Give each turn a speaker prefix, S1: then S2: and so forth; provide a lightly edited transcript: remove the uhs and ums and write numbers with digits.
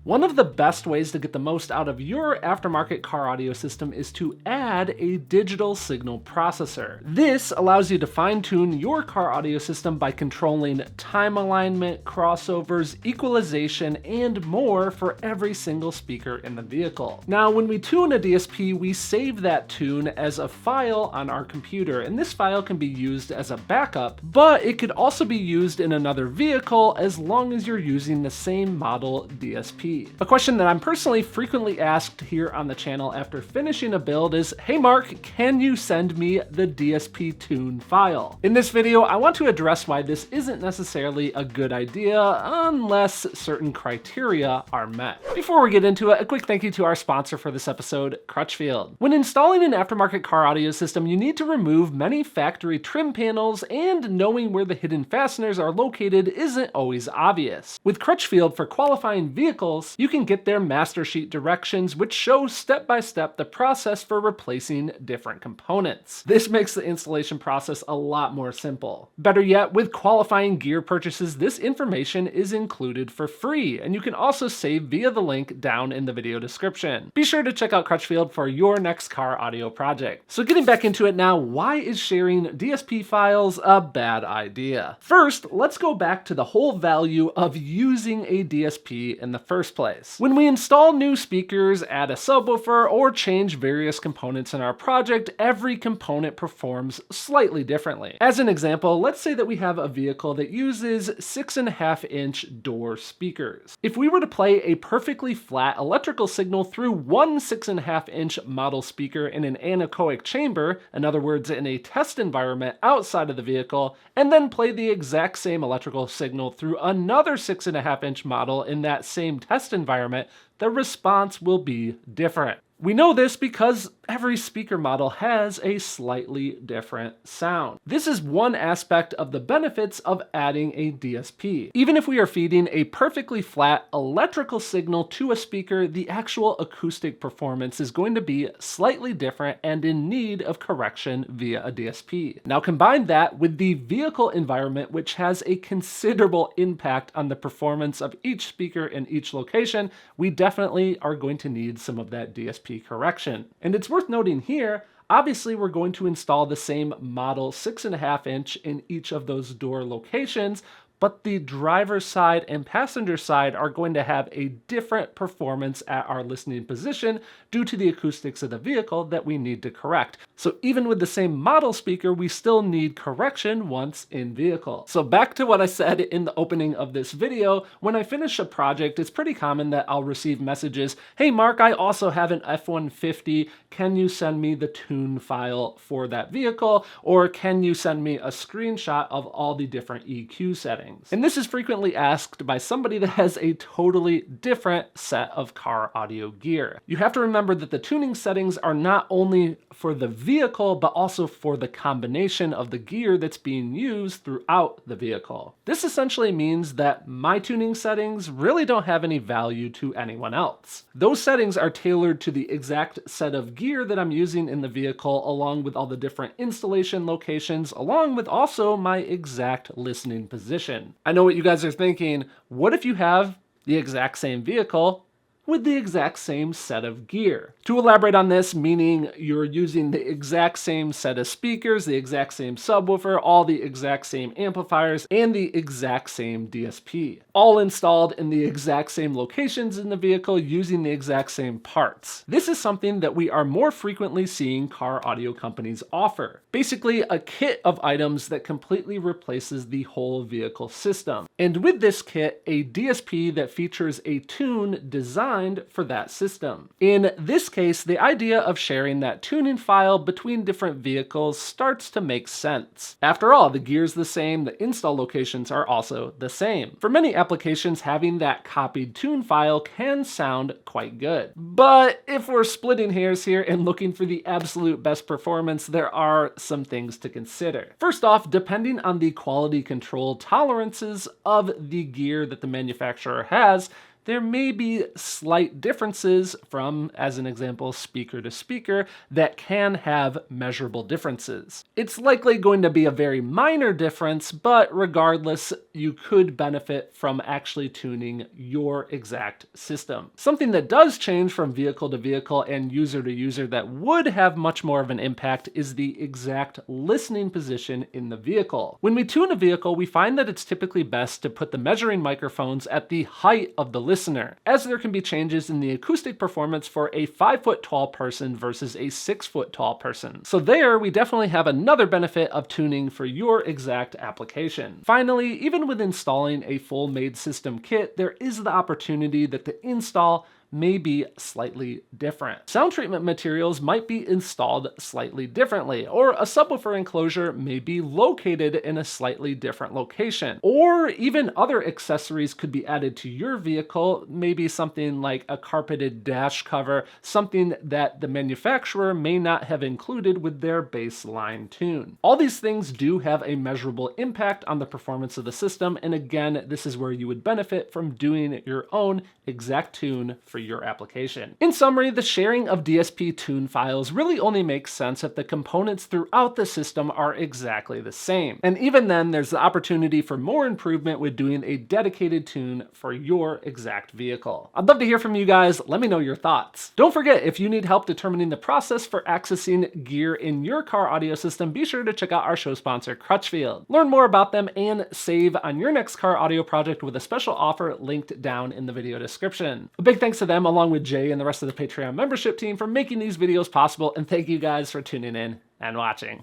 S1: One of the best ways to get the most out of your aftermarket car audio system is to add a digital signal processor. This allows you to fine-tune your car audio system by controlling time alignment, crossovers, equalization, and more for every single speaker in the vehicle. Now, when we tune a DSP, we save that tune as a file on our computer, and this file can be used as a backup, but it could also be used in another vehicle as long as you're using the same model DSP. A question that I'm personally frequently asked here on the channel after finishing a build is, hey Mark, can you send me the DSP tune file? In this video, I want to address why this isn't necessarily a good idea unless certain criteria are met. Before we get into it, a quick thank you to our sponsor for this episode, Crutchfield. When installing an aftermarket car audio system, you need to remove many factory trim panels, and knowing where the hidden fasteners are located isn't always obvious. With Crutchfield for qualifying vehicles, you can get their master sheet directions, which show step by step the process for replacing different components. This makes the installation process a lot more simple. Better yet, with qualifying gear purchases, this information is included for free, and you can also save via the link down in the video description. Be sure to check out Crutchfield for your next car audio project. So getting back into it now, why is sharing DSP files a bad idea? First, let's go back to the whole value of using a DSP in the first place. When we install new speakers, add a subwoofer, or change various components in our project, every component performs slightly differently. As an example, let's say that we have a vehicle that uses 6.5-inch door speakers. If we were to play a perfectly flat electrical signal through one 6.5-inch model speaker in an anechoic chamber, in other words, in a test environment outside of the vehicle, and then play the exact same electrical signal through another 6.5-inch model in that same test environment, the response will be different. We know this because every speaker model has a slightly different sound. This is one aspect of the benefits of adding a DSP. Even if we are feeding a perfectly flat electrical signal to a speaker, the actual acoustic performance is going to be slightly different and in need of correction via a DSP. Now combine that with the vehicle environment, which has a considerable impact on the performance of each speaker in each location, we definitely are going to need some of that DSP correction. And it's worth noting here, obviously we're going to install the same model 6.5-inch in each of those door locations, but the driver's side and passenger side are going to have a different performance at our listening position due to the acoustics of the vehicle that we need to correct. So even with the same model speaker, we still need correction once in vehicle. So back to what I said in the opening of this video, when I finish a project, it's pretty common that I'll receive messages, hey Mark, I also have an F-150, can you send me the tune file for that vehicle? Or can you send me a screenshot of all the different EQ settings? And this is frequently asked by somebody that has a totally different set of car audio gear. You have to remember that the tuning settings are not only for the vehicle, but also for the combination of the gear that's being used throughout the vehicle. This essentially means that my tuning settings really don't have any value to anyone else. Those settings are tailored to the exact set of gear that I'm using in the vehicle, along with all the different installation locations, along with also my exact listening position. I know what you guys are thinking. What if you have the exact same vehicle with the exact same set of gear? To elaborate on this, meaning you're using the exact same set of speakers, the exact same subwoofer, all the exact same amplifiers, and the exact same DSP, all installed in the exact same locations in the vehicle using the exact same parts. This is something that we are more frequently seeing car audio companies offer. Basically, a kit of items that completely replaces the whole vehicle system. And with this kit, a DSP that features a tune designed for that system. In this case, the idea of sharing that tuning file between different vehicles starts to make sense. After all, the gear's the same, the install locations are also the same. For many applications, having that copied tune file can sound quite good. But if we're splitting hairs here and looking for the absolute best performance, there are some things to consider. First off, depending on the quality control tolerances of the gear that the manufacturer has, there may be slight differences from, as an example, speaker to speaker that can have measurable differences. It's likely going to be a very minor difference, but regardless, you could benefit from actually tuning your exact system. Something that does change from vehicle to vehicle and user to user that would have much more of an impact is the exact listening position in the vehicle. When we tune a vehicle, we find that it's typically best to put the measuring microphones at the height of the listener, as there can be changes in the acoustic performance for a 5-foot tall person versus a 6-foot tall person. So there, we definitely have another benefit of tuning for your exact application. Finally, even with installing a full made system kit, there is the opportunity that the install may be slightly different. Sound treatment materials might be installed slightly differently, or a subwoofer enclosure may be located in a slightly different location, or even other accessories could be added to your vehicle, maybe something like a carpeted dash cover, something that the manufacturer may not have included with their baseline tune. All these things do have a measurable impact on the performance of the system, and again, this is where you would benefit from doing your own exact tune for your application. In summary, the sharing of DSP tune files really only makes sense if the components throughout the system are exactly the same. And even then, there's the opportunity for more improvement with doing a dedicated tune for your exact vehicle. I'd love to hear from you guys. Let me know your thoughts. Don't forget, if you need help determining the process for accessing gear in your car audio system, be sure to check out our show sponsor, Crutchfield. Learn more about them and save on your next car audio project with a special offer linked down in the video description. A big thanks to them, along with Jay and the rest of the Patreon membership team, for making these videos possible, and thank you guys for tuning in and watching.